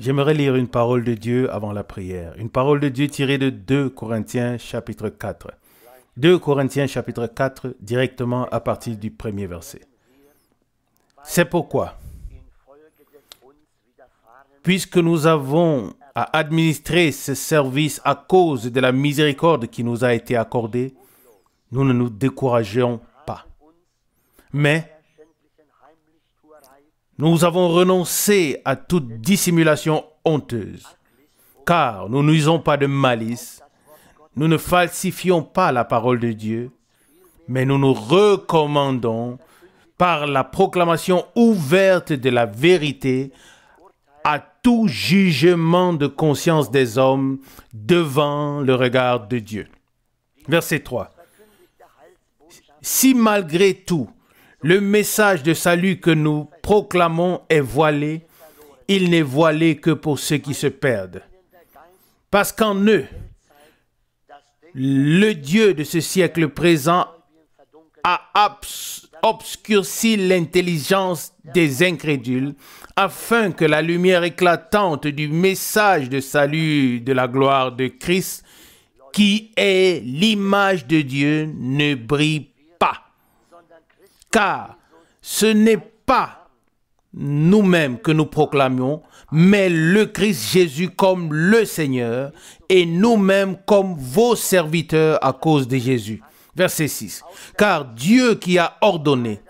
J'aimerais lire une parole de Dieu avant la prière. Une parole de Dieu tirée de 2 Corinthiens chapitre 4. 2 Corinthiens chapitre 4, directement à partir du premier verset. C'est pourquoi, puisque nous avons à administrer ce service à cause de la miséricorde qui nous a été accordée, nous ne nous décourageons pas. Mais nous avons renoncé à toute dissimulation honteuse, car nous n'usons pas de malice, nous ne falsifions pas la parole de Dieu, mais nous nous recommandons par la proclamation ouverte de la vérité à tout jugement de conscience des hommes devant le regard de Dieu. Verset 3. Si malgré tout, le message de salut que nous proclamons est voilé, il n'est voilé que pour ceux qui se perdent. Parce qu'en eux, le Dieu de ce siècle présent a obscurci l'intelligence des incrédules, afin que la lumière éclatante du message de salut de la gloire de Christ, qui est l'image de Dieu, ne brille pas. Car ce n'est pas nous-mêmes que nous proclamons, mais le Christ Jésus comme le Seigneur, et nous-mêmes comme vos serviteurs à cause de Jésus. Verset 6. Car Dieu qui a ordonné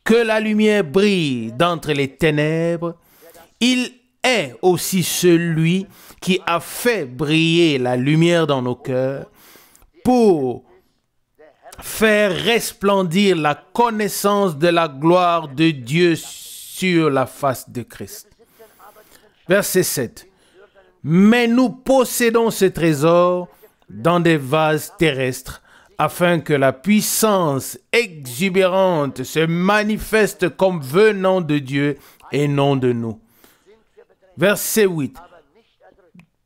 que la lumière brille d'entre les ténèbres, il est aussi celui qui a fait briller la lumière dans nos cœurs pour faire resplendir la connaissance de la gloire de Dieu sur la face de Christ. Verset 7. Mais nous possédons ce trésor dans des vases terrestres, afin que la puissance exubérante se manifeste comme venant de Dieu et non de nous. Verset 8.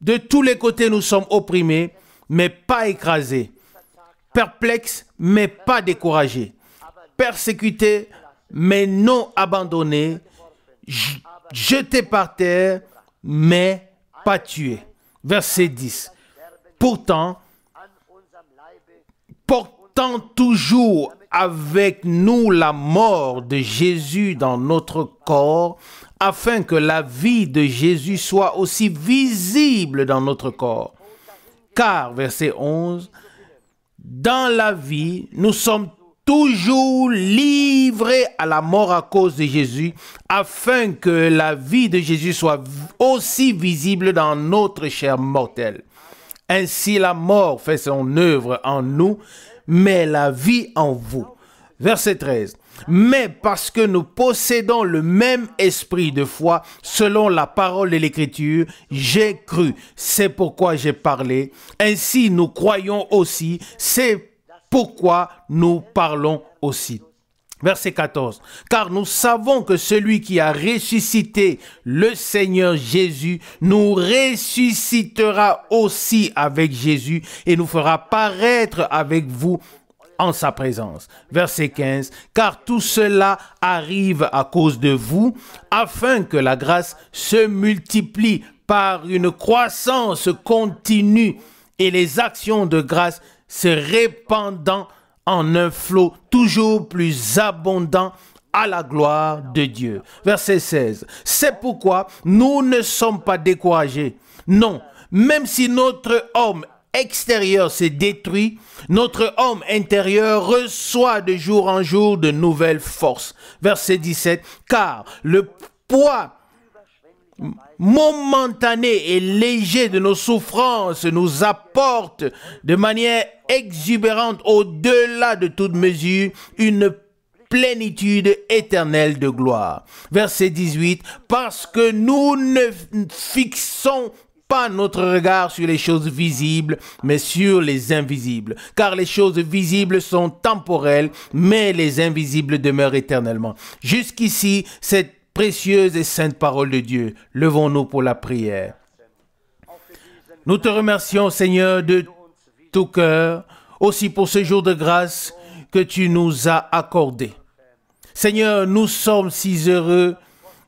De tous les côtés nous sommes opprimés, mais pas écrasés. Perplexes, mais pas découragés. Persécutés, mais non abandonnés. Jetés par terre, mais pas tués. Verset 10. Pourtant, portant toujours avec nous la mort de Jésus dans notre corps, afin que la vie de Jésus soit aussi visible dans notre corps. Car, verset 11, dans la vie, nous sommes toujours livrés à la mort à cause de Jésus, afin que la vie de Jésus soit aussi visible dans notre chair mortelle. Ainsi, la mort fait son œuvre en nous, mais la vie en vous. Verset 13. Mais parce que nous possédons le même esprit de foi, selon la parole de l'Écriture, j'ai cru, c'est pourquoi j'ai parlé. Ainsi, nous croyons aussi, c'est pourquoi nous parlons aussi. Verset 14. Car nous savons que celui qui a ressuscité le Seigneur Jésus nous ressuscitera aussi avec Jésus et nous fera paraître avec vous en sa présence. Verset 15. Car tout cela arrive à cause de vous, afin que la grâce se multiplie par une croissance continue et les actions de grâce se répandant en un flot toujours plus abondant à la gloire de Dieu. Verset 16. C'est pourquoi nous ne sommes pas découragés. Non, même si notre homme extérieur se détruit, notre homme intérieur reçoit de jour en jour de nouvelles forces. Verset 17. Car le poids momentané et léger de nos souffrances nous apporte de manière exubérante au-delà de toute mesure une plénitude éternelle de gloire. Verset 18. Parce que nous ne fixons pas notre regard sur les choses visibles, mais sur les invisibles. Car les choses visibles sont temporelles, mais les invisibles demeurent éternellement. Jusqu'ici, cette précieuse et sainte parole de Dieu. Levons-nous pour la prière. Nous te remercions, Seigneur, de tout cœur, aussi pour ce jour de grâce que tu nous as accordé. Seigneur, nous sommes si heureux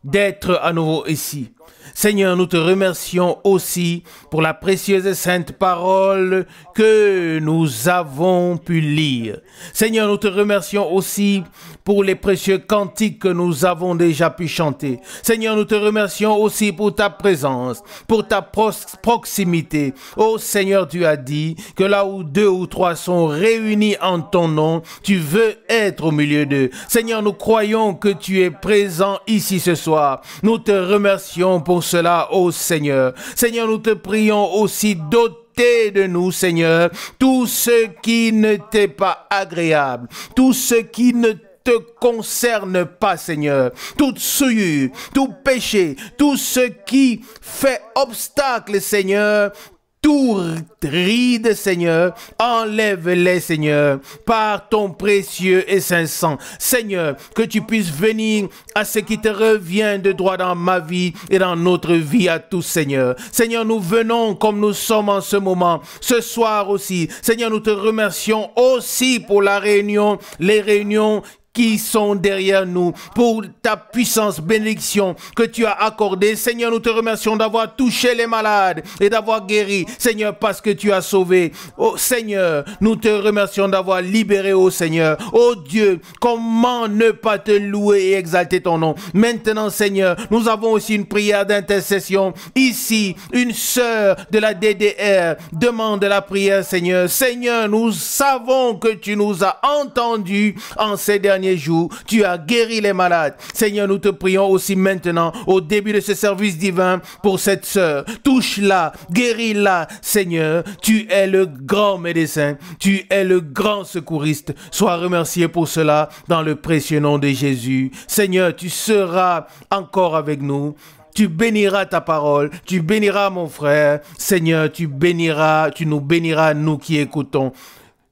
d'être à nouveau ici. Seigneur, nous te remercions aussi pour la précieuse et sainte parole que nous avons pu lire. Seigneur, nous te remercions aussi pour les précieux cantiques que nous avons déjà pu chanter. Seigneur, nous te remercions aussi pour ta présence, pour ta proximité. Oh Seigneur, tu as dit que là où 2 ou 3 sont réunis en ton nom, tu veux être au milieu d'eux. Seigneur, nous croyons que tu es présent ici ce soir. Nous te remercions pour cela, ô Seigneur. Seigneur, nous te prions aussi d'ôter de nous, Seigneur, tout ce qui ne t'est pas agréable, tout ce qui ne te concerne pas, Seigneur, toute souillure, tout péché, tout ce qui fait obstacle, Seigneur, tout ride, Seigneur, enlève-les, Seigneur, par ton précieux et saint sang. Seigneur, que tu puisses venir à ce qui te revient de droit dans ma vie et dans notre vie à tous, Seigneur. Seigneur, nous venons comme nous sommes en ce moment, ce soir aussi. Seigneur, nous te remercions aussi pour la réunion, les réunions qui sont derrière nous, pour ta puissance, bénédiction que tu as accordée. Seigneur, nous te remercions d'avoir touché les malades et d'avoir guéri. Seigneur, parce que tu as sauvé. Oh Seigneur, nous te remercions d'avoir libéré, oh Seigneur. Oh Dieu, comment ne pas te louer et exalter ton nom. Maintenant, Seigneur, nous avons aussi une prière d'intercession. Ici, une sœur de la DDR demande la prière, Seigneur. Seigneur, nous savons que tu nous as entendus en ces derniers jours, tu as guéri les malades. Seigneur, nous te prions aussi maintenant, au début de ce service divin, pour cette sœur. Touche-la, guéris-la, Seigneur. Tu es le grand médecin, tu es le grand secouriste. Sois remercié pour cela, dans le précieux nom de Jésus. Seigneur, tu seras encore avec nous. Tu béniras ta parole, tu béniras mon frère. Seigneur, tu nous béniras, nous qui écoutons.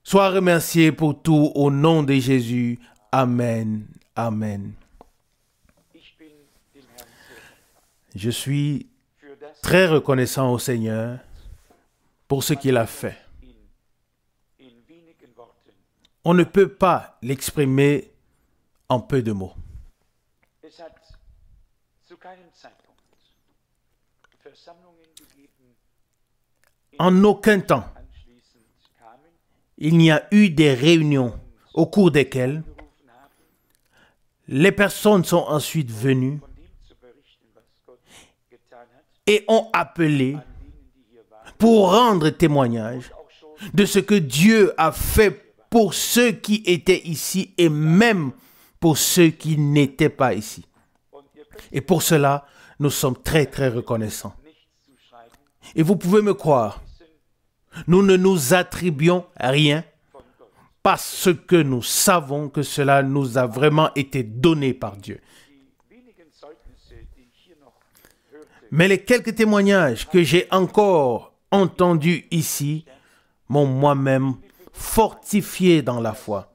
Sois remercié pour tout au nom de Jésus. Amen. Amen. Je suis très reconnaissant au Seigneur pour ce qu'il a fait. On ne peut pas l'exprimer en peu de mots. En aucun temps, il n'y a eu des réunions au cours desquelles les personnes sont ensuite venues et ont appelé pour rendre témoignage de ce que Dieu a fait pour ceux qui étaient ici et même pour ceux qui n'étaient pas ici. Et pour cela, nous sommes très, très reconnaissants. Et vous pouvez me croire, nous ne nous attribuons rien parce que nous savons que cela nous a vraiment été donné par Dieu. Mais les quelques témoignages que j'ai encore entendus ici m'ont moi-même fortifié dans la foi.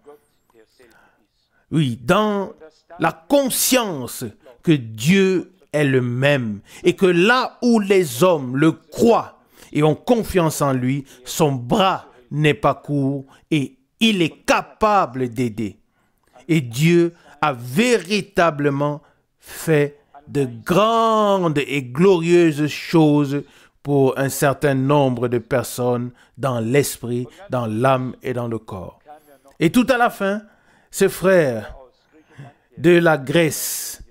Oui, dans la conscience que Dieu est le même et que là où les hommes le croient et ont confiance en lui, son bras n'est pas court et il est capable d'aider. Et Dieu a véritablement fait de grandes et glorieuses choses pour un certain nombre de personnes dans l'esprit, dans l'âme et dans le corps. Et tout à la fin, ce frère de la Grèce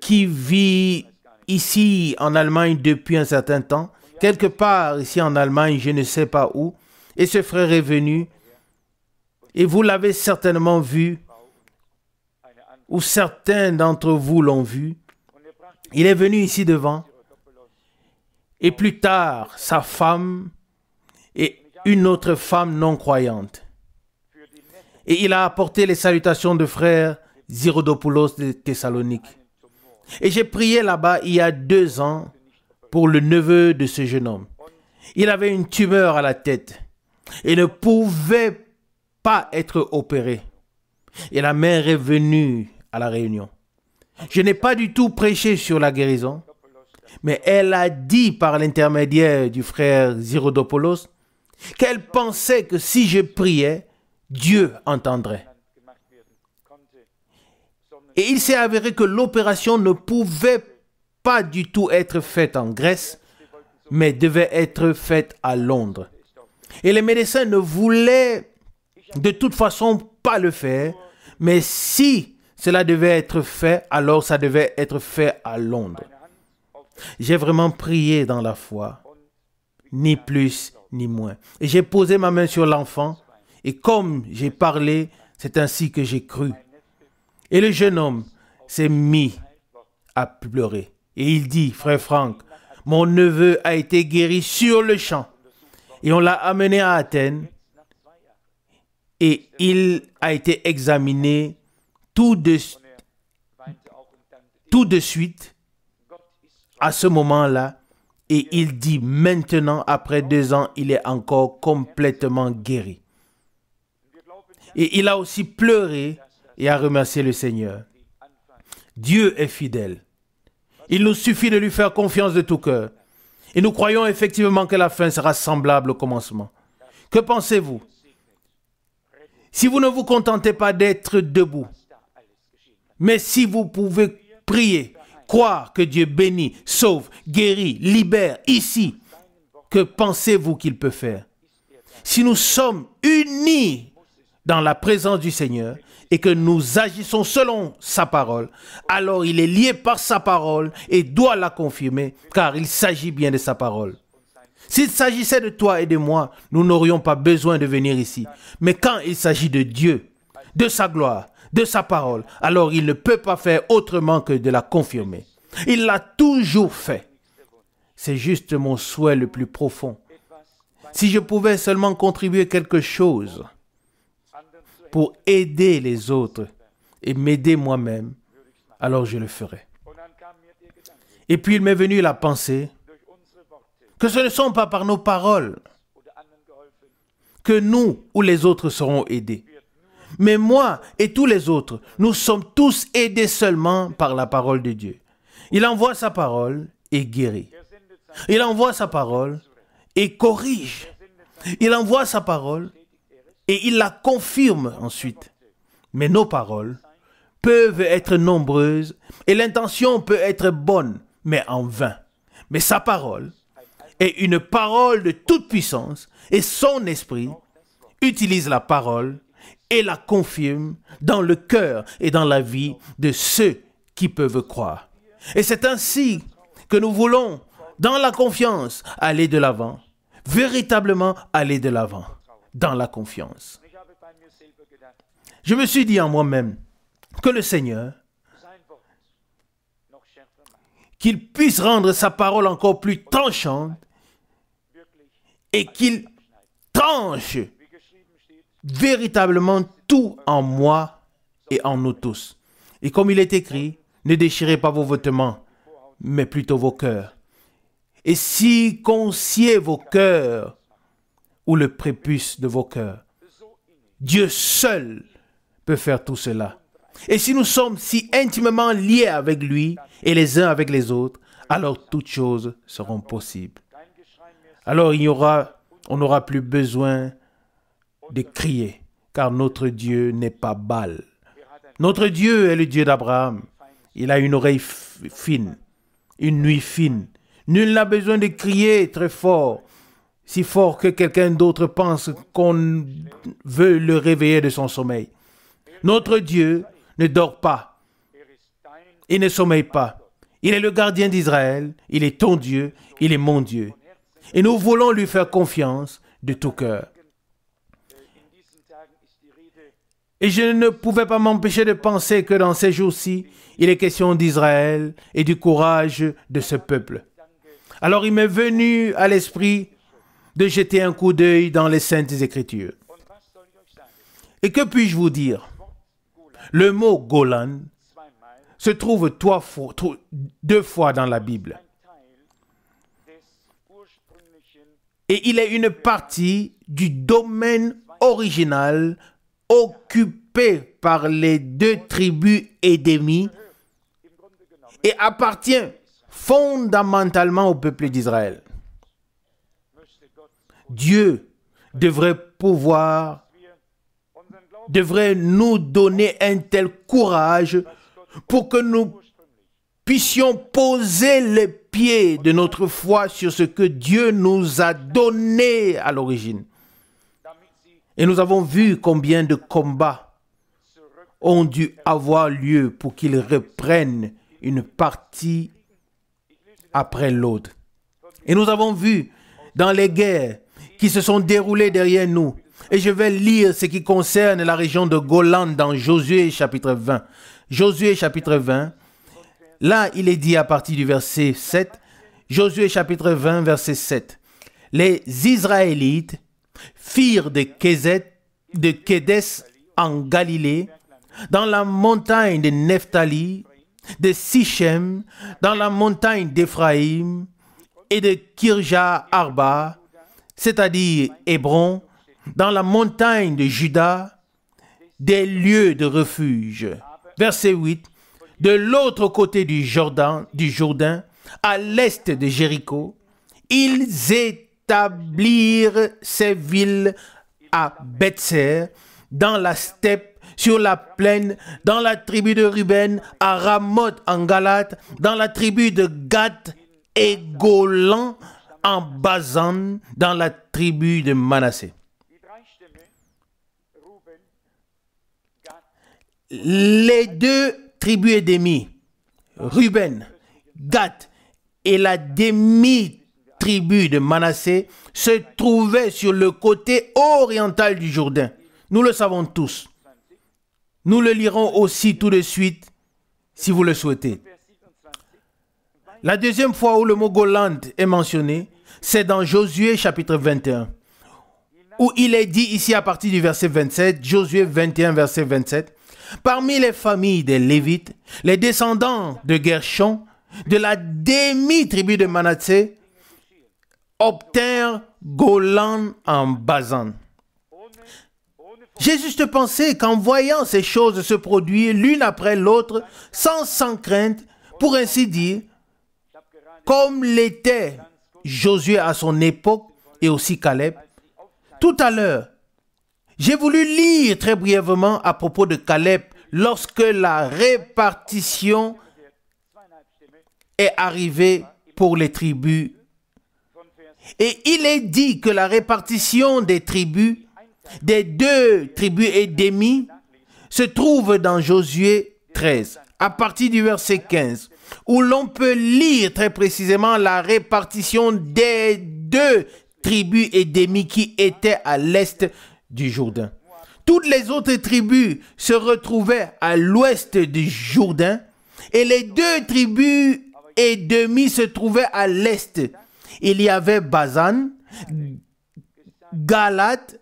qui vit ici en Allemagne depuis un certain temps, quelque part ici en Allemagne, je ne sais pas où, et ce frère est venu. Et vous l'avez certainement vu, ou certains d'entre vous l'ont vu. Il est venu ici devant, et plus tard, sa femme et une autre femme non-croyante. Et il a apporté les salutations de frère Zirodopoulos de Thessalonique. Et j'ai prié là-bas il y a 2 ans pour le neveu de ce jeune homme. Il avait une tumeur à la tête et ne pouvait pas être opéré. Et la mère est venue à la réunion. Je n'ai pas du tout prêché sur la guérison, mais elle a dit par l'intermédiaire du frère Zirodopoulos qu'elle pensait que si je priais, Dieu entendrait. Et il s'est avéré que l'opération ne pouvait pas du tout être faite en Grèce, mais devait être faite à Londres. Et les médecins ne voulaient de toute façon pas le faire, mais si cela devait être fait, alors ça devait être fait à Londres. J'ai vraiment prié dans la foi, ni plus ni moins. Et j'ai posé ma main sur l'enfant, et comme j'ai parlé, c'est ainsi que j'ai cru. Et le jeune homme s'est mis à pleurer. Et il dit, frère Franck, mon neveu a été guéri sur le champ. Et on l'a amené à Athènes. Et il a été examiné tout de suite à ce moment-là. Et il dit maintenant, après 2 ans, il est encore complètement guéri. Et il a aussi pleuré et a remercié le Seigneur. Dieu est fidèle. Il nous suffit de lui faire confiance de tout cœur. Et nous croyons effectivement que la fin sera semblable au commencement. Que pensez-vous? Si vous ne vous contentez pas d'être debout, mais si vous pouvez prier, croire que Dieu bénit, sauve, guérit, libère ici, que pensez-vous qu'il peut faire? Si nous sommes unis dans la présence du Seigneur et que nous agissons selon sa parole, alors il est lié par sa parole et doit la confirmer, car il s'agit bien de sa parole. S'il s'agissait de toi et de moi, nous n'aurions pas besoin de venir ici. Mais quand il s'agit de Dieu, de sa gloire, de sa parole, alors il ne peut pas faire autrement que de la confirmer. Il l'a toujours fait. C'est juste mon souhait le plus profond. Si je pouvais seulement contribuer quelque chose pour aider les autres et m'aider moi-même, alors je le ferai. Et puis il m'est venu la pensée que ce ne sont pas par nos paroles que nous ou les autres seront aidés. Mais moi et tous les autres, nous sommes tous aidés seulement par la parole de Dieu. Il envoie sa parole et guérit. Il envoie sa parole et corrige. Il envoie sa parole et il la confirme ensuite. Mais nos paroles peuvent être nombreuses et l'intention peut être bonne, mais en vain. Mais sa parole est une parole de toute puissance et son esprit utilise la parole et la confirme dans le cœur et dans la vie de ceux qui peuvent croire. Et c'est ainsi que nous voulons, dans la confiance, aller de l'avant, véritablement aller de l'avant, dans la confiance. Je me suis dit en moi-même que le Seigneur, qu'il puisse rendre sa parole encore plus tranchante et qu'il tranche véritablement tout en moi et en nous tous. Et comme il est écrit, ne déchirez pas vos vêtements, mais plutôt vos cœurs. Et si conciez vos cœurs ou le prépuce de vos cœurs, Dieu seul peut faire tout cela. Et si nous sommes si intimement liés avec lui et les uns avec les autres, alors toutes choses seront possibles. Alors on n'aura plus besoin de crier, car notre Dieu n'est pas Baal. Notre Dieu est le Dieu d'Abraham. Il a une oreille fine, une nuit fine. Nul n'a besoin de crier très fort, si fort que quelqu'un d'autre pense qu'on veut le réveiller de son sommeil. Notre Dieu ne dort pas. Il ne sommeille pas. Il est le gardien d'Israël. Il est ton Dieu. Il est mon Dieu. Et nous voulons lui faire confiance de tout cœur. Et je ne pouvais pas m'empêcher de penser que dans ces jours-ci, il est question d'Israël et du courage de ce peuple. Alors il m'est venu à l'esprit de jeter un coup d'œil dans les Saintes Écritures. Et que puis-je vous dire? Le mot Golan se trouve 2 fois dans la Bible. Et il est une partie du domaine original occupé par les 2 tribus édémies et appartient fondamentalement au peuple d'Israël. Dieu devrait nous donner un tel courage pour que nous puissions poser les pieds de notre foi sur ce que Dieu nous a donné à l'origine. Et nous avons vu combien de combats ont dû avoir lieu pour qu'ils reprennent une partie après l'autre. Et nous avons vu dans les guerres qui se sont déroulées derrière nous. Et je vais lire ce qui concerne la région de Golan dans Josué chapitre 20. Josué chapitre 20. Là, il est dit à partir du verset 7. Josué chapitre 20, verset 7. Les Israélites firent de Kédes en Galilée, dans la montagne de Nephtali, de Sichem, dans la montagne d'Éphraïm et de Kirja Arba, c'est-à-dire Hébron, dans la montagne de Juda, des lieux de refuge. Verset 8. De l'autre côté du Jourdain, à l'est de Jéricho, ils établirent ces villes à Bethser, dans la steppe, sur la plaine, dans la tribu de Ruben, à Ramoth en Galate, dans la tribu de Gad et Golan en Basan, dans la tribu de Manassé. Les deux tribus ennemies, Ruben, Gad et la demi-tribu de Manassé, se trouvaient sur le côté oriental du Jourdain. Nous le savons tous. Nous le lirons aussi tout de suite, si vous le souhaitez. La deuxième fois où le mot Golan est mentionné, c'est dans Josué chapitre 21, où il est dit ici à partir du verset 27, Josué 21, verset 27, « Parmi les familles des Lévites, les descendants de Gershon, de la demi-tribu de Manassé, obtinrent Golan en Basan. » J'ai juste pensé qu'en voyant ces choses se produire l'une après l'autre, sans crainte, pour ainsi dire, comme l'était Josué à son époque et aussi Caleb. Tout à l'heure, j'ai voulu lire très brièvement à propos de Caleb lorsque la répartition est arrivée pour les tribus. Et il est dit que la répartition des tribus, des deux tribus et demi, se trouve dans Josué 13, à partir du verset 15, où l'on peut lire très précisément la répartition des deux tribus et demi qui étaient à l'est du Jourdain. Toutes les autres tribus se retrouvaient à l'ouest du Jourdain et les deux tribus et demi se trouvaient à l'est. Il y avait Basan, Galate,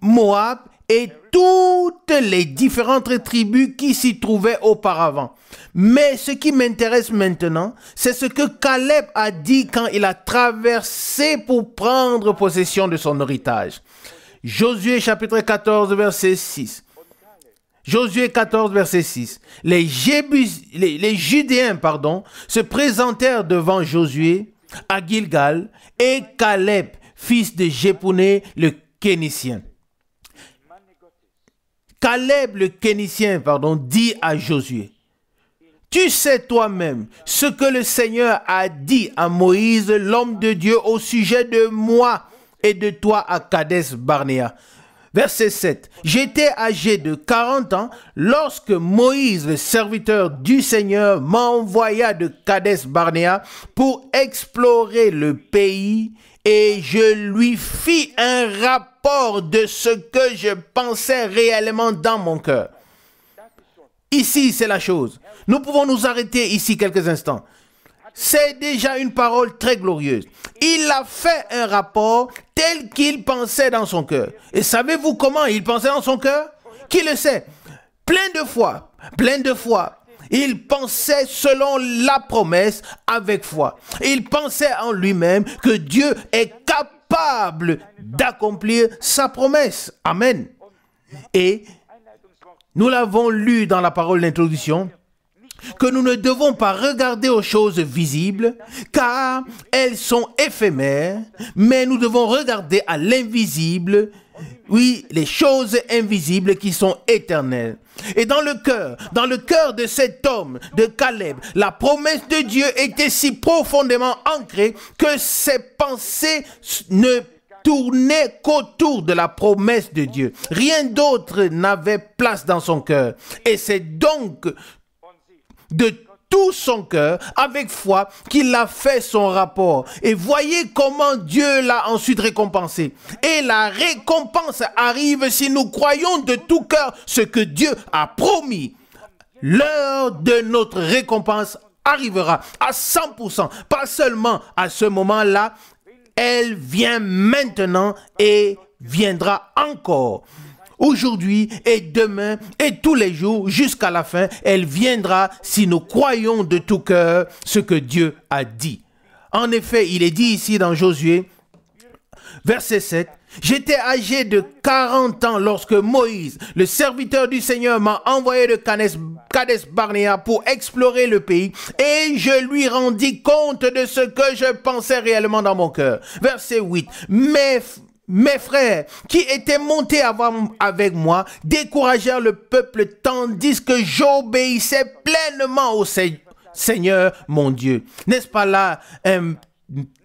Moab et toutes les différentes tribus qui s'y trouvaient auparavant. Mais ce qui m'intéresse maintenant, c'est ce que Caleb a dit quand il a traversé pour prendre possession de son héritage. Josué chapitre 14 verset 6. Josué 14 verset 6. Les Judéens se présentèrent devant Josué à Gilgal et Caleb, fils de Jephunneh le Kénitien. Caleb le Kénitien, dit à Josué, « Tu sais toi-même ce que le Seigneur a dit à Moïse, l'homme de Dieu, au sujet de moi et de toi à Kadès Barnéa. » Verset 7. « J'étais âgé de 40 ans lorsque Moïse, le serviteur du Seigneur, m'envoya de Kadès Barnéa pour explorer le pays et je lui fis un rapport de ce que je pensais réellement dans mon cœur. » Ici, c'est la chose. Nous pouvons nous arrêter ici quelques instants. C'est déjà une parole très glorieuse. Il a fait un rapport tel qu'il pensait dans son cœur. Et savez-vous comment il pensait dans son cœur? Qui le sait? Plein de fois. Il pensait selon la promesse avec foi. Il pensait en lui-même que Dieu est capable d'accomplir sa promesse. Amen. Et nous l'avons lu dans la parole d'introduction, que nous ne devons pas regarder aux choses visibles, car elles sont éphémères, mais nous devons regarder à l'invisible, Oui, les choses invisibles qui sont éternelles. Et dans le cœur de cet homme, de Caleb, la promesse de Dieu était si profondément ancrée que ses pensées ne tournaient qu'autour de la promesse de Dieu. Rien d'autre n'avait place dans son cœur. Et c'est donc de tout son cœur, avec foi, qu'il a fait son rapport. Et voyez comment Dieu l'a ensuite récompensé. Et la récompense arrive si nous croyons de tout cœur ce que Dieu a promis. L'heure de notre récompense arrivera à 100%, pas seulement à ce moment-là, elle vient maintenant et viendra encore. Aujourd'hui et demain et tous les jours jusqu'à la fin, elle viendra si nous croyons de tout cœur ce que Dieu a dit. En effet, il est dit ici dans Josué, verset 7, « J'étais âgé de 40 ans lorsque Moïse, le serviteur du Seigneur, m'a envoyé de Kades Barnéa pour explorer le pays et je lui rendis compte de ce que je pensais réellement dans mon cœur. » Verset 8, « Mes frères qui étaient montés avec moi découragèrent le peuple tandis que j'obéissais pleinement au Seigneur mon Dieu. » N'est-ce pas là un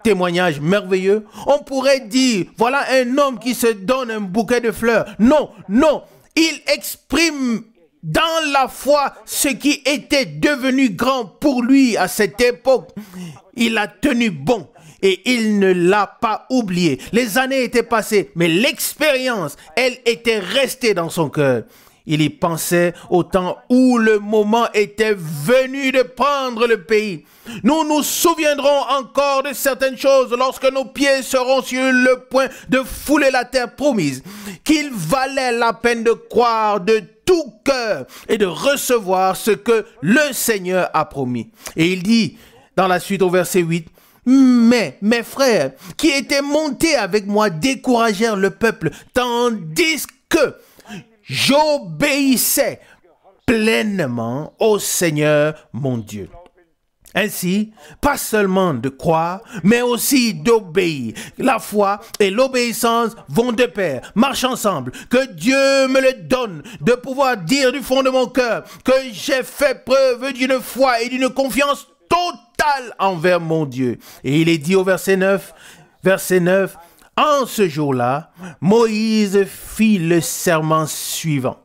témoignage merveilleux? On pourrait dire, voilà un homme qui se donne un bouquet de fleurs. Non, non, il exprime dans la foi ce qui était devenu grand pour lui à cette époque. Il a tenu bon. Et il ne l'a pas oublié. Les années étaient passées, mais l'expérience, elle était restée dans son cœur. Il y pensait au temps où le moment était venu de prendre le pays. Nous nous souviendrons encore de certaines choses lorsque nos pieds seront sur le point de fouler la terre promise, qu'il valait la peine de croire de tout cœur et de recevoir ce que le Seigneur a promis. Et il dit, dans la suite au verset 8, « Mais mes frères qui étaient montés avec moi découragèrent le peuple, tandis que j'obéissais pleinement au Seigneur mon Dieu. » Ainsi, pas seulement de croire, mais aussi d'obéir. La foi et l'obéissance vont de pair, marchent ensemble. Que Dieu me le donne de pouvoir dire du fond de mon cœur que j'ai fait preuve d'une foi et d'une confiance totale envers mon Dieu. Et il est dit au verset 9, « En ce jour-là, Moïse fit le serment suivant.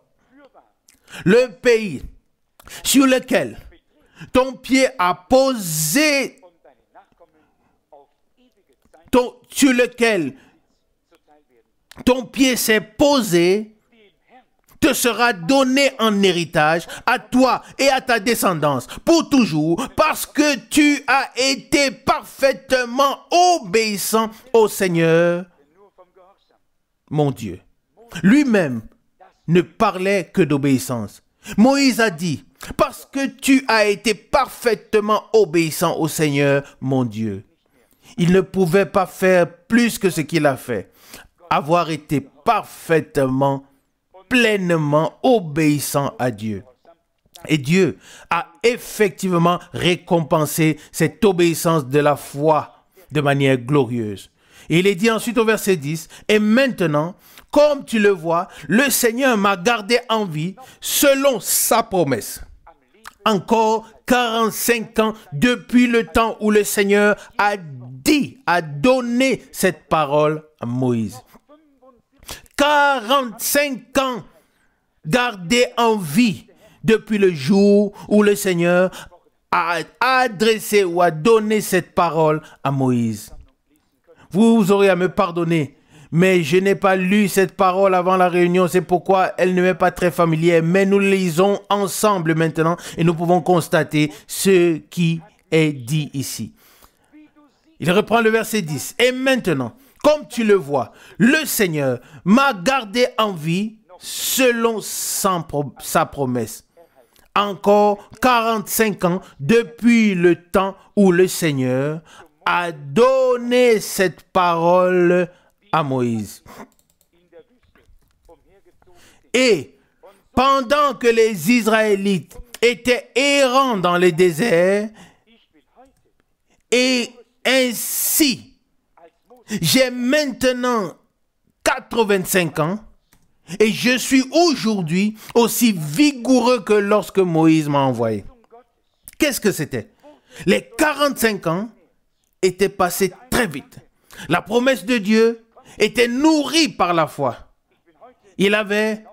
Le pays sur lequel ton pied a posé, sur lequel ton pied s'est posé, te sera donné en héritage à toi et à ta descendance pour toujours, parce que tu as été parfaitement obéissant au Seigneur, mon Dieu. » Lui-même ne parlait que d'obéissance. Moïse a dit, « Parce que tu as été parfaitement obéissant au Seigneur, mon Dieu. » Il ne pouvait pas faire plus que ce qu'il a fait. Avoir été parfaitement pleinement obéissant à Dieu. Et Dieu a effectivement récompensé cette obéissance de la foi de manière glorieuse. Et il est dit ensuite au verset 10, « Et maintenant, comme tu le vois, le Seigneur m'a gardé en vie selon sa promesse. Encore 45 ans depuis le temps où le Seigneur a donné cette parole à Moïse. » 45 ans gardés en vie depuis le jour où le Seigneur a adressé ou a donné cette parole à Moïse. Vous aurez à me pardonner, mais je n'ai pas lu cette parole avant la réunion, c'est pourquoi elle ne m'est pas très familière, mais nous lisons ensemble maintenant et nous pouvons constater ce qui est dit ici. Il reprend le verset 10. « Et maintenant, comme tu le vois, le Seigneur m'a gardé en vie selon sa promesse. Encore 45 ans depuis le temps où le Seigneur a donné cette parole à Moïse. Et pendant que les Israélites étaient errants dans le désert, et ainsi, j'ai maintenant 85 ans et je suis aujourd'hui aussi vigoureux que lorsque Moïse m'a envoyé. Qu'est-ce que c'était? Les 45 ans étaient passés très vite. La promesse de Dieu était nourrie par la foi. Il avait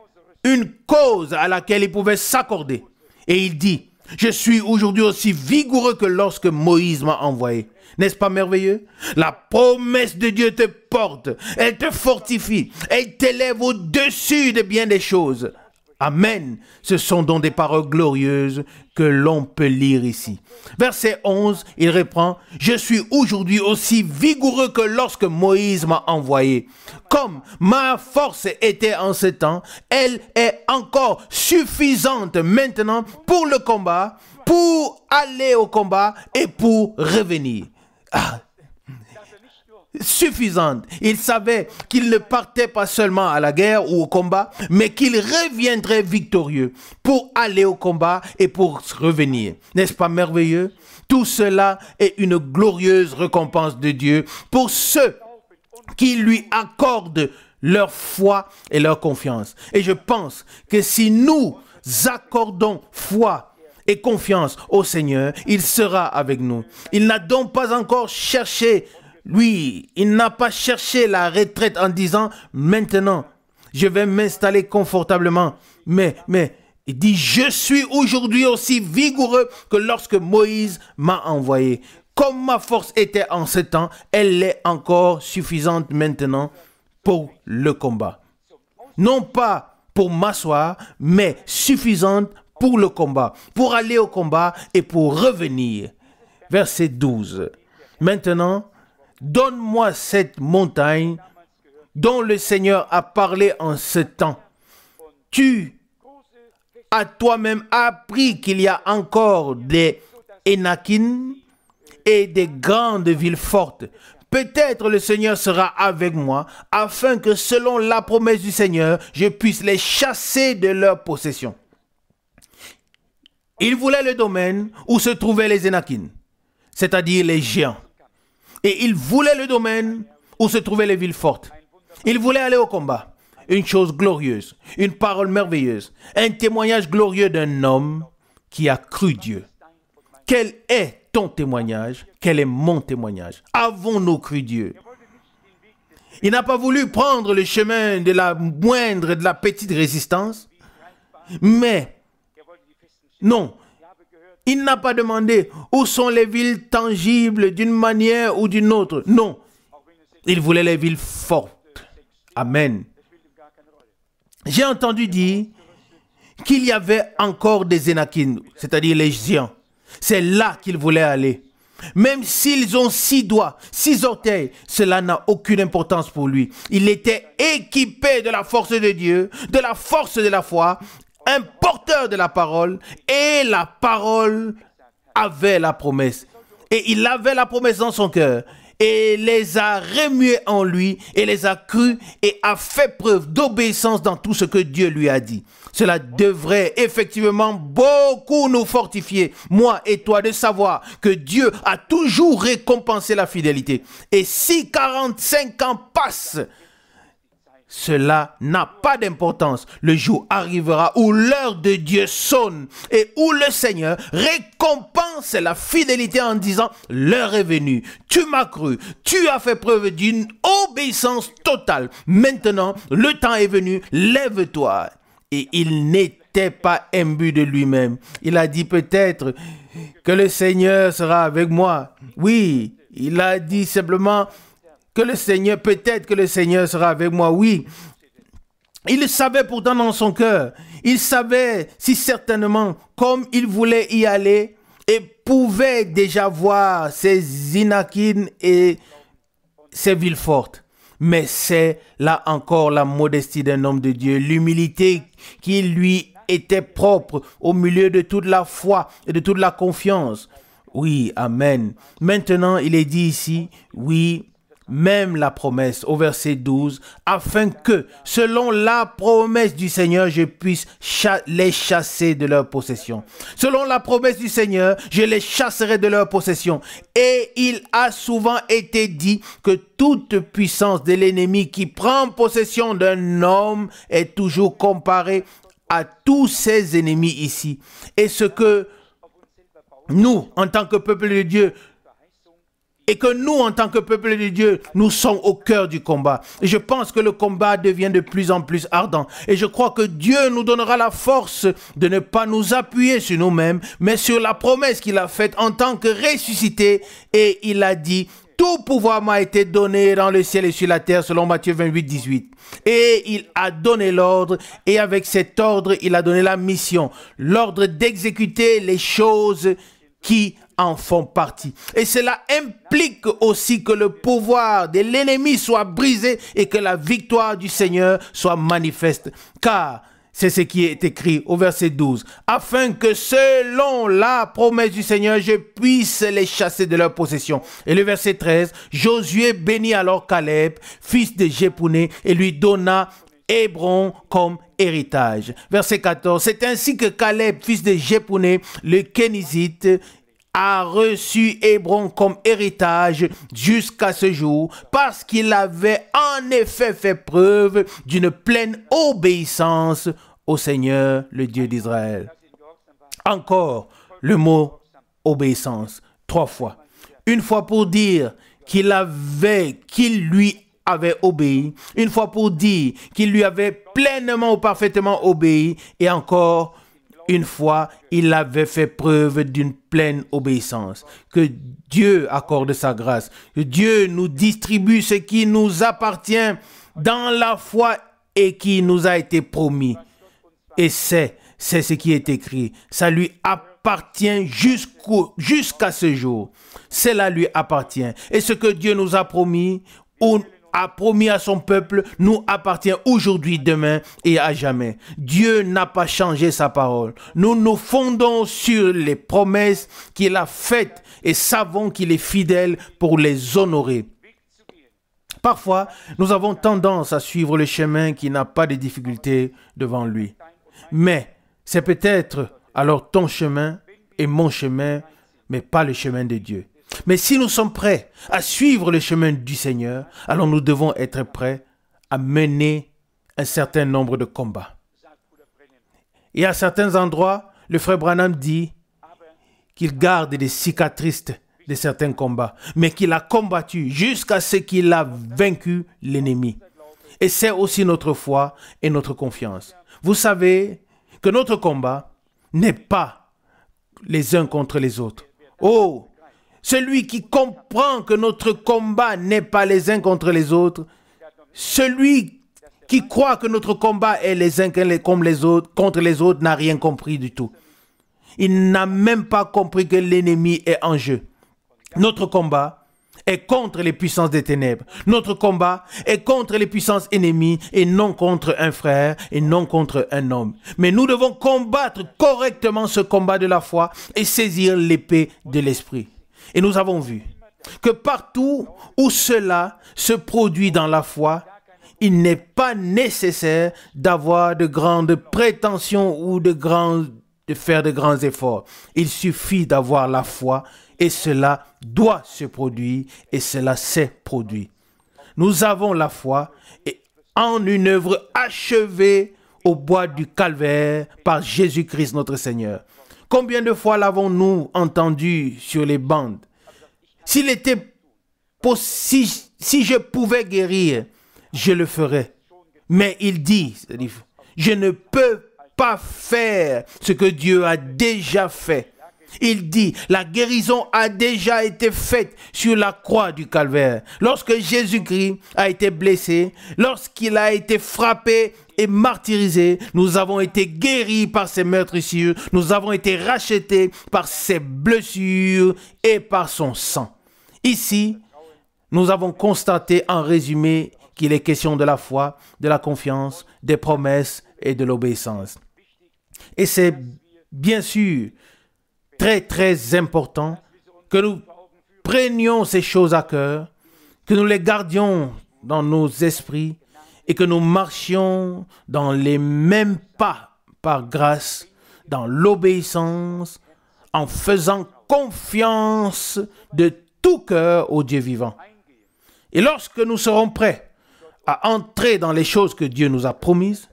une cause à laquelle il pouvait s'accorder. Et il dit, je suis aujourd'hui aussi vigoureux que lorsque Moïse m'a envoyé. N'est-ce pas merveilleux? La promesse de Dieu te porte, elle te fortifie, elle t'élève au-dessus de bien des choses. Amen. Ce sont donc des paroles glorieuses que l'on peut lire ici. Verset 11, il reprend, « Je suis aujourd'hui aussi vigoureux que lorsque Moïse m'a envoyé. Comme ma force était en ce temps, elle est encore suffisante maintenant pour le combat, pour aller au combat et pour revenir. » Suffisante. Il savait qu'il ne partait pas seulement à la guerre ou au combat, mais qu'il reviendrait victorieux pour aller au combat et pour revenir. N'est-ce pas merveilleux? Tout cela est une glorieuse récompense de Dieu pour ceux qui lui accordent leur foi et leur confiance. Et je pense que si nous accordons foi et confiance au Seigneur, il sera avec nous. Il n'a donc pas encore cherché, lui, il n'a pas cherché la retraite en disant, maintenant, je vais m'installer confortablement. Mais, il dit, je suis aujourd'hui aussi vigoureux que lorsque Moïse m'a envoyé. Comme ma force était en ce temps, elle est encore suffisante maintenant pour le combat. Non pas pour m'asseoir, mais suffisante pour le combat, pour aller au combat et pour revenir. Verset 12. Maintenant, donne-moi cette montagne dont le Seigneur a parlé en ce temps. Tu as toi-même appris qu'il y a encore des Énakim et des grandes villes fortes. Peut-être le Seigneur sera avec moi, afin que selon la promesse du Seigneur, je puisse les chasser de leur possession. Il voulait le domaine où se trouvaient les Énakim, c'est-à-dire les géants. Et il voulait le domaine où se trouvaient les villes fortes. Il voulait aller au combat. Une chose glorieuse, une parole merveilleuse, un témoignage glorieux d'un homme qui a cru Dieu. Quel est ton témoignage? Quel est mon témoignage? Avons-nous cru Dieu? Il n'a pas voulu prendre le chemin de la moindre, de la petite résistance, mais non, il n'a pas demandé où sont les villes tangibles d'une manière ou d'une autre. Non, il voulait les villes fortes. Amen. J'ai entendu dire qu'il y avait encore des Énakim, c'est-à-dire les géants. C'est là qu'il voulait aller. Même s'ils ont 6 doigts, 6 orteils, cela n'a aucune importance pour lui. Il était équipé de la force de Dieu, de la force de la foi, un porteur de la parole, et la parole avait la promesse. Et il avait la promesse dans son cœur, et les a remués en lui, et les a crus, et a fait preuve d'obéissance dans tout ce que Dieu lui a dit. Cela devrait effectivement beaucoup nous fortifier, moi et toi, de savoir que Dieu a toujours récompensé la fidélité. Et si 45 ans passent, cela n'a pas d'importance. Le jour arrivera où l'heure de Dieu sonne et où le Seigneur récompense la fidélité en disant, l'heure est venue, tu m'as cru, tu as fait preuve d'une obéissance totale. Maintenant, le temps est venu, lève-toi. Et il n'était pas imbu de lui-même. Il a dit peut-être que le Seigneur sera avec moi. Oui, il a dit simplement que le Seigneur, peut-être que le Seigneur sera avec moi. Oui, il le savait pourtant dans son cœur. Il savait si certainement comme il voulait y aller et pouvait déjà voir ces Énakim et ces villes fortes. Mais c'est là encore la modestie d'un homme de Dieu, l'humilité qui lui était propre au milieu de toute la foi et de toute la confiance. Oui, amen. Maintenant, il est dit ici, oui, même la promesse, au verset 12, afin que, selon la promesse du Seigneur, je puisse les chasser de leur possession. Selon la promesse du Seigneur, je les chasserai de leur possession. Et il a souvent été dit que toute puissance de l'ennemi qui prend possession d'un homme est toujours comparée à tous ses ennemis ici. Et ce que nous, en tant que peuple de Dieu, et que nous, en tant que peuple de Dieu, nous sommes au cœur du combat. Et je pense que le combat devient de plus en plus ardent. Et je crois que Dieu nous donnera la force de ne pas nous appuyer sur nous-mêmes, mais sur la promesse qu'il a faite en tant que ressuscité. Et il a dit, tout pouvoir m'a été donné dans le ciel et sur la terre, selon Matthieu 28, 18. Et il a donné l'ordre, et avec cet ordre, il a donné la mission, l'ordre d'exécuter les choses qui en font partie. Et cela implique aussi que le pouvoir de l'ennemi soit brisé et que la victoire du Seigneur soit manifeste. Car c'est ce qui est écrit au verset 12. Afin que selon la promesse du Seigneur, je puisse les chasser de leur possession. Et le verset 13. Josué bénit alors Caleb, fils de Jephunneh, et lui donna Hébron comme héritage. Verset 14. C'est ainsi que Caleb, fils de Jephunneh, le Kénizite, a reçu Hébron comme héritage jusqu'à ce jour, parce qu'il avait en effet fait preuve d'une pleine obéissance au Seigneur, le Dieu d'Israël. Encore le mot obéissance, 3 fois. Une fois pour dire qu'il lui avait obéi, une fois pour dire qu'il lui avait pleinement ou parfaitement obéi, et encore une fois, il avait fait preuve d'une pleine obéissance. Que Dieu accorde sa grâce. Que Dieu nous distribue ce qui nous appartient dans la foi et qui nous a été promis. Et c'est ce qui est écrit. Ça lui appartient jusqu'à ce jour. Cela lui appartient. Et ce que Dieu nous a promis, a promis à son peuple, nous appartient aujourd'hui, demain et à jamais. Dieu n'a pas changé sa parole. Nous nous fondons sur les promesses qu'il a faites et savons qu'il est fidèle pour les honorer. Parfois, nous avons tendance à suivre le chemin qui n'a pas de difficultés devant lui. Mais c'est peut-être alors ton chemin et mon chemin, mais pas le chemin de Dieu. Mais si nous sommes prêts à suivre le chemin du Seigneur, alors nous devons être prêts à mener un certain nombre de combats. Et à certains endroits, le frère Branham dit qu'il garde des cicatrices de certains combats, mais qu'il a combattu jusqu'à ce qu'il a vaincu l'ennemi. Et c'est aussi notre foi et notre confiance. Vous savez que notre combat n'est pas les uns contre les autres. Oh! Celui qui comprend que notre combat n'est pas les uns contre les autres, celui qui croit que notre combat est les uns contre les autres n'a rien compris du tout. Il n'a même pas compris que l'ennemi est en jeu. Notre combat est contre les puissances des ténèbres. Notre combat est contre les puissances ennemies et non contre un frère et non contre un homme. Mais nous devons combattre correctement ce combat de la foi et saisir l'épée de l'esprit. Et nous avons vu que partout où cela se produit dans la foi, il n'est pas nécessaire d'avoir de grandes prétentions ou de faire de grands efforts. Il suffit d'avoir la foi et cela doit se produire et cela s'est produit. Nous avons la foi et en une œuvre achevée au bois du calvaire par Jésus-Christ notre Seigneur. Combien de fois l'avons-nous entendu sur les bandes? S'il était possible, si je pouvais guérir, je le ferais. Mais il dit, je ne peux pas faire ce que Dieu a déjà fait. Il dit, la guérison a déjà été faite sur la croix du calvaire. Lorsque Jésus-Christ a été blessé, lorsqu'il a été frappé et martyrisé, nous avons été guéris par ses meurtrissures, nous avons été rachetés par ses blessures et par son sang. Ici, nous avons constaté en résumé qu'il est question de la foi, de la confiance, des promesses et de l'obéissance. Et c'est bien sûr très très important que nous prenions ces choses à cœur, que nous les gardions dans nos esprits et que nous marchions dans les mêmes pas par grâce, dans l'obéissance, en faisant confiance de tout cœur au Dieu vivant. Et lorsque nous serons prêts à entrer dans les choses que Dieu nous a promises,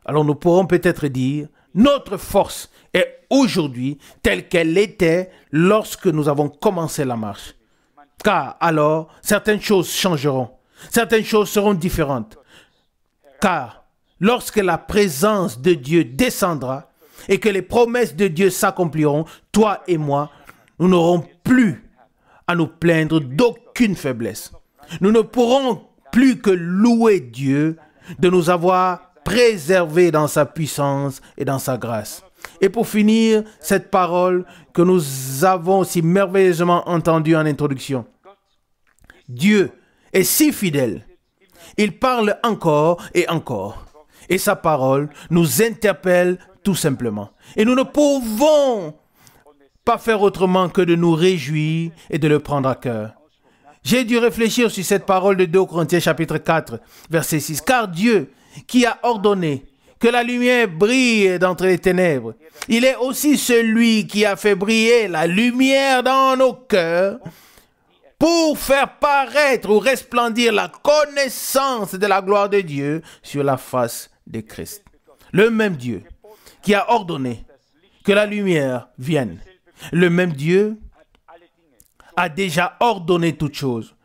alors nous pourrons peut-être dire, notre force est aujourd'hui telle qu'elle était lorsque nous avons commencé la marche. Car alors, certaines choses changeront, certaines choses seront différentes. Car lorsque la présence de Dieu descendra et que les promesses de Dieu s'accompliront, toi et moi, nous n'aurons plus à nous plaindre d'aucune faiblesse. Nous ne pourrons plus que louer Dieu de nous avoir préservés dans sa puissance et dans sa grâce. Et pour finir, cette parole que nous avons si merveilleusement entendue en introduction. Dieu est si fidèle. Il parle encore et encore. Et sa parole nous interpelle tout simplement. Et nous ne pouvons pas faire autrement que de nous réjouir et de le prendre à cœur. J'ai dû réfléchir sur cette parole de 2 Corinthiens chapitre 4, verset 6. Car Dieu, qui a ordonné que la lumière brille d'entre les ténèbres, il est aussi celui qui a fait briller la lumière dans nos cœurs pour faire paraître ou resplendir la connaissance de la gloire de Dieu sur la face de Christ. Le même Dieu qui a ordonné que la lumière vienne. Le même Dieu a déjà ordonné toutes choses.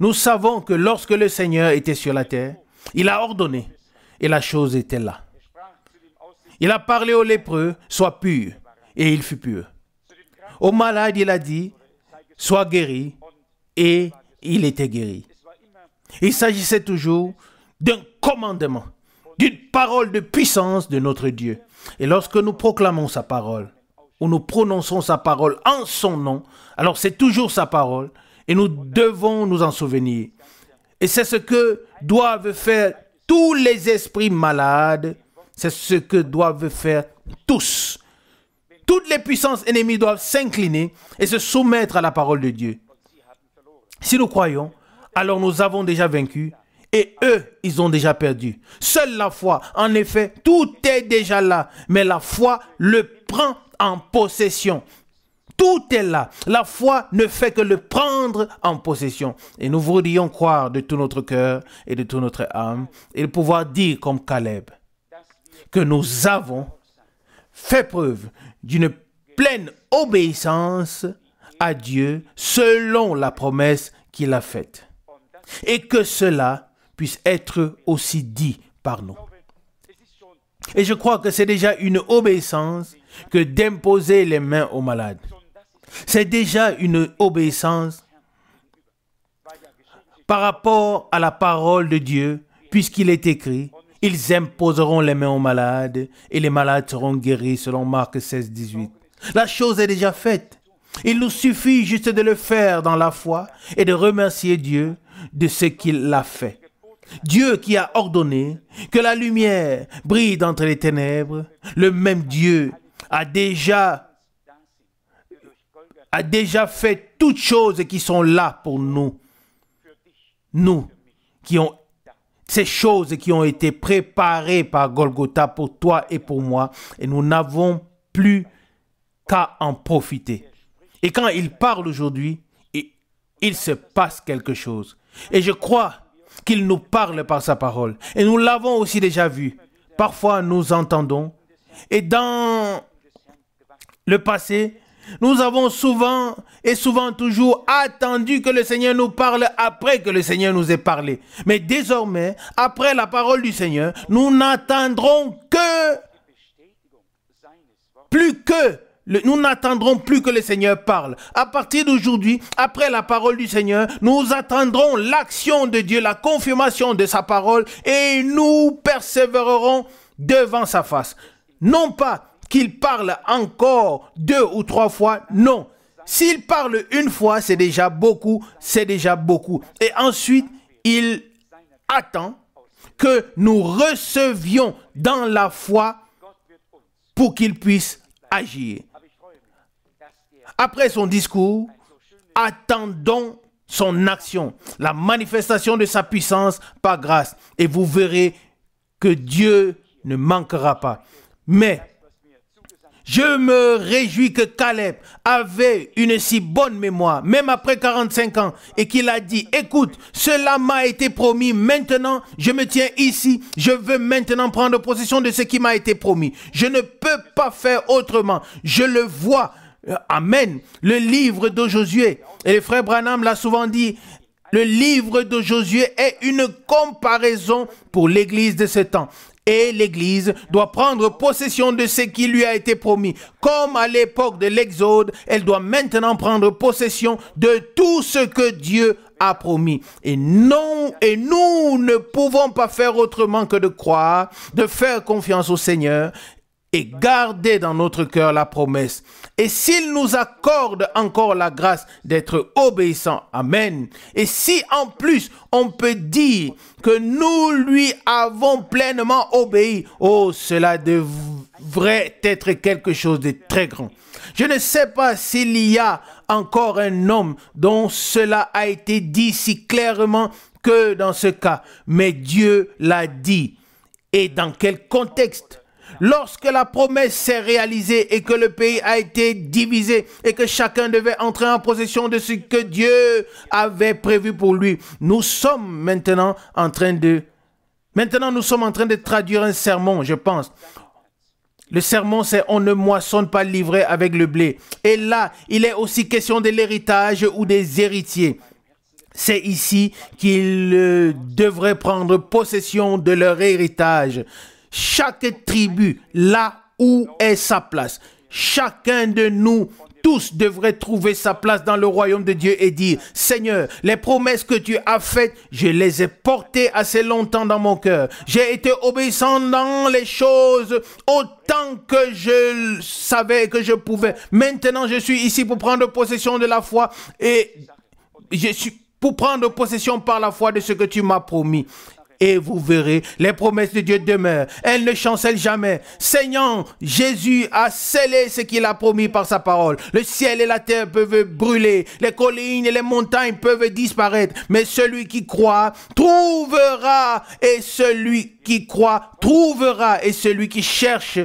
Nous savons que lorsque le Seigneur était sur la terre, il a ordonné et la chose était là. Il a parlé aux lépreux, sois pur, et il fut pur. Aux malades, il a dit, sois guéri, et il était guéri. Il s'agissait toujours d'un commandement, d'une parole de puissance de notre Dieu. Et lorsque nous proclamons sa parole, ou nous prononçons sa parole en son nom, alors c'est toujours sa parole, et nous devons nous en souvenir. Et c'est ce que doivent faire tous les esprits malades, c'est ce que doivent faire tous. Toutes les puissances ennemies doivent s'incliner et se soumettre à la parole de Dieu. Si nous croyons, alors nous avons déjà vaincu et eux, ils ont déjà perdu. Seule la foi, en effet, tout est déjà là, mais la foi le prend en possession. Tout est là. La foi ne fait que le prendre en possession. Et nous voudrions croire de tout notre cœur et de toute notre âme et de pouvoir dire comme Caleb que nous avons fait preuve d'une pleine obéissance à Dieu selon la promesse qu'il a faite. Et que cela puisse être aussi dit par nous. Et je crois que c'est déjà une obéissance que d'imposer les mains aux malades. C'est déjà une obéissance par rapport à la parole de Dieu, puisqu'il est écrit, ils imposeront les mains aux malades et les malades seront guéris, selon Marc 16, 18. La chose est déjà faite. Il nous suffit juste de le faire dans la foi et de remercier Dieu de ce qu'il a fait. Dieu qui a ordonné que la lumière brille d'entre les ténèbres, le même Dieu a déjà fait toutes choses qui sont là pour nous. Nous qui ont ces choses qui ont été préparées par Golgotha pour toi et pour moi, et nous n'avons plus qu'à en profiter. Et quand il parle aujourd'hui, il se passe quelque chose. Et je crois qu'il nous parle par sa parole. Et nous l'avons aussi déjà vu. Parfois, nous entendons. Et dans le passé, nous avons souvent toujours attendu que le Seigneur nous parle après que le Seigneur nous ait parlé. Mais désormais, après la parole du Seigneur, nous n'attendrons nous n'attendrons plus que le Seigneur parle. À partir d'aujourd'hui, après la parole du Seigneur, nous attendrons l'action de Dieu, la confirmation de sa parole et nous persévérerons devant sa face. Non pas qu'il parle encore 2 ou 3 fois, non. S'il parle une fois, c'est déjà beaucoup, c'est déjà beaucoup. Et ensuite, il attend que nous recevions dans la foi pour qu'il puisse agir. Après son discours, attendons son action, la manifestation de sa puissance par grâce. Et vous verrez que Dieu ne manquera pas. Mais je me réjouis que Caleb avait une si bonne mémoire, même après 45 ans, et qu'il a dit, écoute, cela m'a été promis, maintenant je me tiens ici, je veux maintenant prendre possession de ce qui m'a été promis. Je ne peux pas faire autrement, je le vois. Amen. Le livre de Josué, et le frère Branham l'a souvent dit, le livre de Josué est une comparaison pour l'église de ce temps. Et l'Église doit prendre possession de ce qui lui a été promis. Comme à l'époque de l'Exode, elle doit maintenant prendre possession de tout ce que Dieu a promis. Et nous ne pouvons pas faire autrement que de croire, de faire confiance au Seigneur et garder dans notre cœur la promesse. Et s'il nous accorde encore la grâce d'être obéissants, amen. Et si en plus on peut dire que nous lui avons pleinement obéi, oh, cela devrait être quelque chose de très grand. Je ne sais pas s'il y a encore un homme dont cela a été dit si clairement que dans ce cas, mais Dieu l'a dit. Et dans quel contexte? Lorsque la promesse s'est réalisée et que le pays a été divisé et que chacun devait entrer en possession de ce que Dieu avait prévu pour lui, nous sommes maintenant en train de traduire un sermon, je pense. Le sermon, c'est « On ne moissonne pas l'ivraie avec le blé ». Et là, il est aussi question de l'héritage ou des héritiers. C'est ici qu'ils devraient prendre possession de leur héritage. Chaque tribu, là où est sa place. Chacun de nous, tous devraient trouver sa place dans le royaume de Dieu et dire, Seigneur, les promesses que tu as faites, je les ai portées assez longtemps dans mon cœur. J'ai été obéissant dans les choses autant que je savais que je pouvais. Maintenant, je suis ici pour prendre possession de la foi et je suis pour prendre possession par la foi de ce que tu m'as promis. Et vous verrez, les promesses de Dieu demeurent. Elles ne chancellent jamais. Seigneur, Jésus a scellé ce qu'il a promis par sa parole. Le ciel et la terre peuvent brûler. Les collines et les montagnes peuvent disparaître. Mais celui qui croit trouvera. Et celui qui croit trouvera. Et celui qui cherche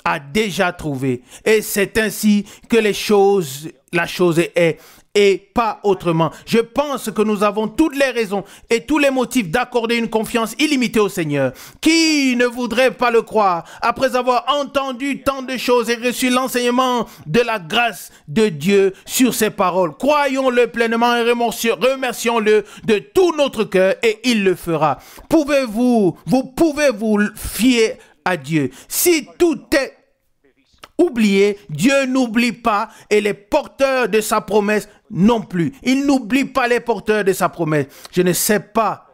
a déjà trouvé. Et c'est ainsi que la chose est. Et pas autrement. Je pense que nous avons toutes les raisons et tous les motifs d'accorder une confiance illimitée au Seigneur. Qui ne voudrait pas le croire après avoir entendu tant de choses et reçu l'enseignement de la grâce de Dieu sur ses paroles? Croyons-le pleinement et remercions-le de tout notre cœur et il le fera. Vous pouvez vous fier à Dieu. Si tout est oublié, Dieu n'oublie pas et les porteurs de sa promesse non plus. Il n'oublie pas les porteurs de sa promesse. Je ne sais pas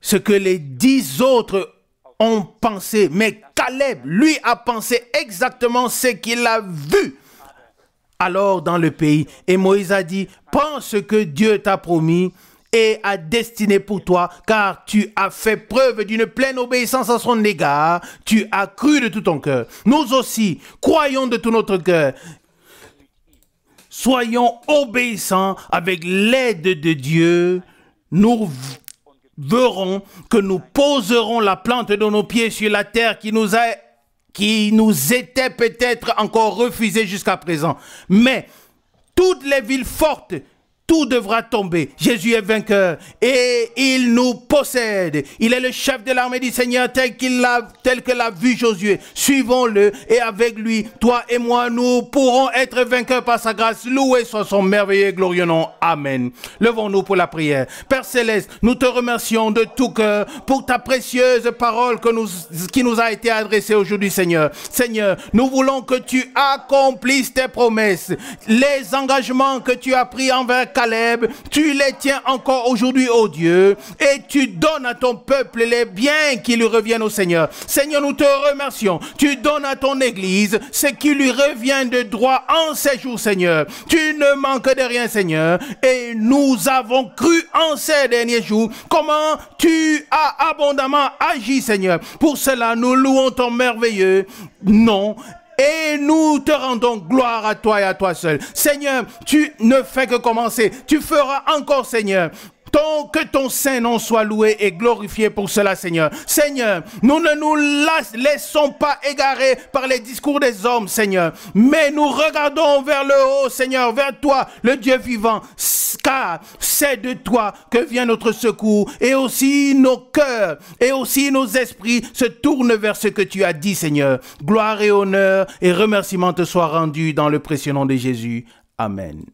ce que les 10 autres ont pensé, mais Caleb, lui, a pensé exactement ce qu'il a vu alors dans le pays. Et Moïse a dit, prends ce que Dieu t'a promis et a destiné pour toi, car tu as fait preuve d'une pleine obéissance à son égard, tu as cru de tout ton cœur. Nous aussi, croyons de tout notre cœur. Soyons obéissants avec l'aide de Dieu. Nous verrons que nous poserons la plante de nos pieds sur la terre qui nous était peut-être encore refusée jusqu'à présent. Mais toutes les villes fortes, tout devra tomber. Jésus est vainqueur et il nous possède. Il est le chef de l'armée du Seigneur tel que l'a vu Josué. Suivons-le et avec lui, toi et moi, nous pourrons être vainqueurs par sa grâce. Loué soit son merveilleux et glorieux nom. Amen. Levons-nous pour la prière. Père Céleste, nous te remercions de tout cœur pour ta précieuse parole qui nous a été adressée aujourd'hui, Seigneur. Seigneur, nous voulons que tu accomplisses tes promesses. Les engagements que tu as pris envers Caleb, tu les tiens encore aujourd'hui, ô Dieu, et tu donnes à ton peuple les biens qui lui reviennent au Seigneur. Seigneur, nous te remercions. Tu donnes à ton Église ce qui lui revient de droit en ces jours, Seigneur. Tu ne manques de rien, Seigneur, et nous avons cru en ces derniers jours comment tu as abondamment agi, Seigneur. Pour cela, nous louons ton merveilleux nom et nous te rendons gloire à toi et à toi seul. Seigneur, tu ne fais que commencer. Tu feras encore, Seigneur. Que ton Saint-Nom soit loué et glorifié pour cela, Seigneur. Seigneur, nous ne nous laissons pas égarer par les discours des hommes, Seigneur, mais nous regardons vers le haut, Seigneur, vers toi, le Dieu vivant, car c'est de toi que vient notre secours, et aussi nos cœurs, et aussi nos esprits se tournent vers ce que tu as dit, Seigneur. Gloire et honneur et remerciements te soient rendus dans le précieux nom de Jésus. Amen.